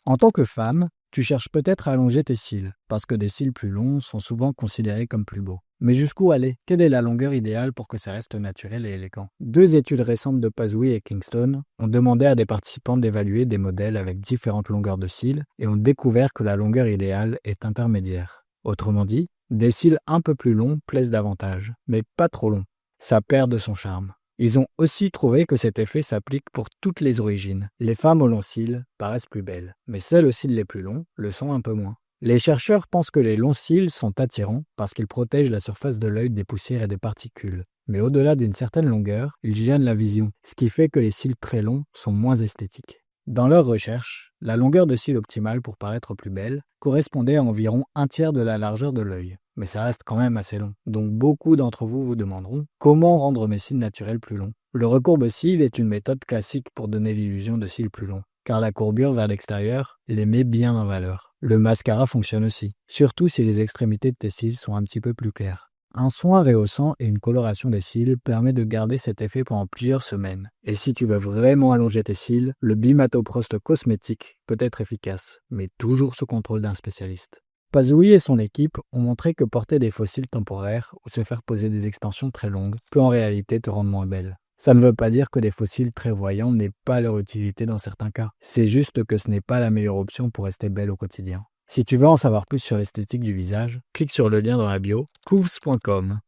En tant que femme, tu cherches peut-être à allonger tes cils, parce que des cils plus longs sont souvent considérés comme plus beaux. Mais jusqu'où aller? Quelle est la longueur idéale pour que ça reste naturel et élégant? Deux études récentes de Pazoui et Kingston ont demandé à des participants d'évaluer des modèles avec différentes longueurs de cils et ont découvert que la longueur idéale est intermédiaire. Autrement dit, des cils un peu plus longs plaisent davantage, mais pas trop longs. Ça perd de son charme. Ils ont aussi trouvé que cet effet s'applique pour toutes les origines. Les femmes aux longs cils paraissent plus belles, mais celles aux cils les plus longs le sont un peu moins. Les chercheurs pensent que les longs cils sont attirants parce qu'ils protègent la surface de l'œil des poussières et des particules. Mais au-delà d'une certaine longueur, ils gênent la vision, ce qui fait que les cils très longs sont moins esthétiques. Dans leurs recherches, la longueur de cils optimale pour paraître plus belle correspondait à environ un tiers de la largeur de l'œil. Mais ça reste quand même assez long. Donc beaucoup d'entre vous vous demanderont comment rendre mes cils naturels plus longs. Le recourbe-cils est une méthode classique pour donner l'illusion de cils plus longs, car la courbure vers l'extérieur les met bien en valeur. Le mascara fonctionne aussi, surtout si les extrémités de tes cils sont un petit peu plus claires. Un soin rehaussant et une coloration des cils permet de garder cet effet pendant plusieurs semaines. Et si tu veux vraiment allonger tes cils, le Bimatoprost cosmétique peut être efficace, mais toujours sous contrôle d'un spécialiste. Pazoui et son équipe ont montré que porter des faux cils temporaires ou se faire poser des extensions très longues peut en réalité te rendre moins belle. Ça ne veut pas dire que les faux cils très voyants n'aient pas leur utilité dans certains cas. C'est juste que ce n'est pas la meilleure option pour rester belle au quotidien. Si tu veux en savoir plus sur l'esthétique du visage, clique sur le lien dans la bio, couvs.com.